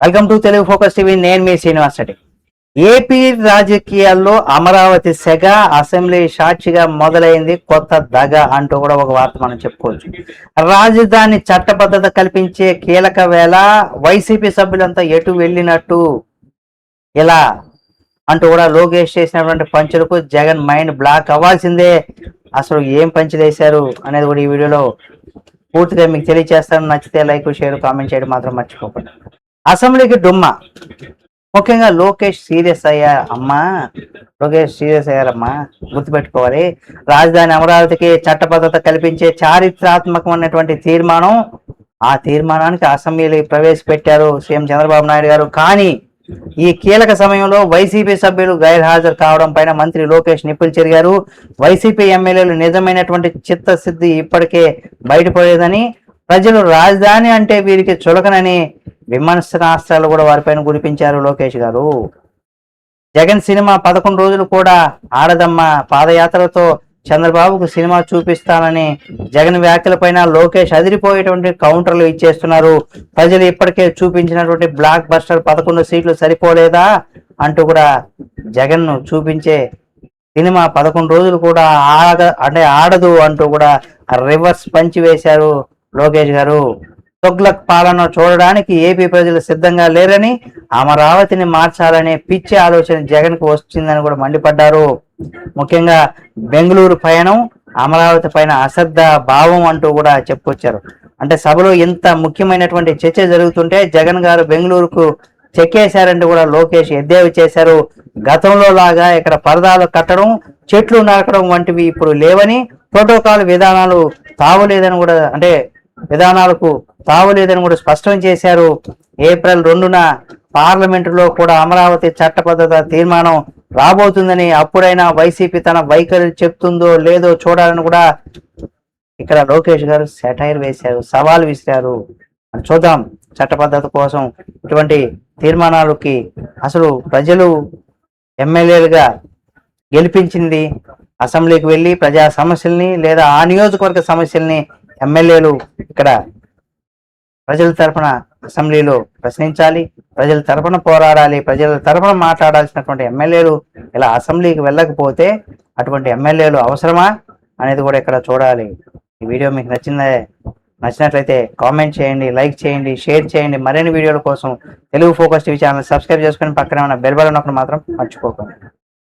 Welcome to Telugu focus TV. నేను మీ Srinivas Reddy. AP రాజకీయాల్లో అమరావతి సెగ assembly సాక్షిగా మొదలైంది కొత్త దగ అంటూ కూడా ఒక వార్త మనం చెప్పుకోవచ్చు. రాజధాని చట్టబద్ధత కల్పించే కీలక వేళ వైసీపీ సభ్యులంతా ఎటు వెళ్ళినట్టు ఇలా అంటూ కూడా లోకేష్ చేసినటువంటి పంచులకు జగన్ మైండ్ బ్లాక్ అవ్వాల్సిందే. అసలు ఏం పంచులు వేశారు అనేది కూడా ఈ వీడియోలో పూర్తిగా మీకు తెలియజేస్తాను. నచ్చితే లైక్, షేర్, కామెంట్ చేయడం మాత్రం మర్చిపోకండి. అసెంబ్లీకి డుమ్మ. ముఖ్యంగా లోకేష్ సీరియస్ అయ్యారమ్మా, గుర్తుపెట్టుకోవాలి. రాజధాని అమరావతికి చట్టబద్ధత కల్పించే చారిత్రాత్మకమైనటువంటి తీర్మానం, ఆ తీర్మానానికి అసెంబ్లీలో ప్రవేశపెట్టారు సీఎం చంద్రబాబు నాయుడు గారు. కానీ ఈ కీలక సమయంలో వైసీపీ సభ్యులు గైర్హాజరు కావడం పైన మంత్రి లోకేష్ నిప్పులు చెరిగారు. వైసీపీ ఎమ్మెల్యేలు నిజమైనటువంటి చిత్తశుద్ధి ఇప్పటికే బయటపడేదని, ప్రజలు రాజధాని అంటే వీరికి చులకనని విమర్శనాస్త్రాలు కూడా వారిపైన కురిపించారు లోకేష్ గారు. జగన్ సినిమా 11 రోజులు కూడా ఆడదమ్మ పాదయాత్రతో చంద్రబాబుకు సినిమా చూపిస్తానని జగన్ వ్యాఖ్యలపైన లోకేష్ అదిరిపోయేటువంటి కౌంటర్లు ఇచ్చేస్తున్నారు. ప్రజలు ఇప్పటికే చూపించినటువంటి బ్లాక్ బస్టర్ 11 సీట్లు సరిపోలేదా అంటూ కూడా జగన్ ను చూపించే సినిమా 11 రోజులు కూడా ఆడదు అంటూ కూడా రివర్స్ పంచి వేశారు లోకేష్ గారు. తొగ్లక్ పాలన చూడడానికి ఏపీ ప్రజలు సిద్ధంగా లేరని, అమరావతిని మార్చాలనే పిచ్చి ఆలోచన జగన్ కు వచ్చిందని కూడా మండిపడ్డారు. ముఖ్యంగా బెంగళూరు పయనం అమరావతి పైన అశ్రద్ధ భావం అంటూ కూడా చెప్పుకొచ్చారు. అంటే సభలో ఇంత ముఖ్యమైనటువంటి చర్చ జరుగుతుంటే జగన్ గారు బెంగళూరుకు చెక్కేశారంటూ కూడా లోకేష్ ఎద్దేవి చేశారు. గతంలో లాగా ఇక్కడ పరదాలు కట్టడం, చెట్లు నరకడం వంటివి ఇప్పుడు లేవని, ప్రోటోకాల్ విధానాలకు తావులేదని కూడా స్పష్టం చేశారు. ఏప్రిల్ 2న పార్లమెంటులో కూడా అమరావతి చట్టబద్ధత తీర్మానం రాబోతుందని, అప్పుడైనా వైసీపీ తన వైఖరి చెప్తుందో లేదో చూడాలని కూడా ఇక్కడ లోకేష్ గారు సెటైర్ వేశారు, సవాల్ విసిరారు. చూద్దాం చట్టబద్ధత కోసం ఇటువంటి తీర్మానాలకి అసలు ప్రజలు ఎమ్మెల్యేలుగా గెలిపించింది అసెంబ్లీకి వెళ్ళి ప్రజా సమస్యల్ని లేదా ఆ నియోజకవర్గ సమస్యల్ని ఎమ్మెల్యేలు ఇక్కడ ప్రజల తరఫున అసెంబ్లీలో ప్రశ్నించాలి, ప్రజల తరఫున పోరాడాలి, ప్రజల తరఫున మాట్లాడాల్సినటువంటి ఎమ్మెల్యేలు ఇలా అసెంబ్లీకి వెళ్ళకపోతే అటువంటి ఎమ్మెల్యేలు అవసరమా అనేది కూడా ఇక్కడ చూడాలి. ఈ వీడియో మీకు నచ్చినట్లయితే కామెంట్ చేయండి, లైక్ చేయండి, షేర్ చేయండి. మరిన్ని వీడియోల కోసం Telugu focus TV channel subscribe చేసుకొని పక్కనే ఉన్న బెల్ బటన్ నొక్కడం మాత్రం మర్చిపోకండి.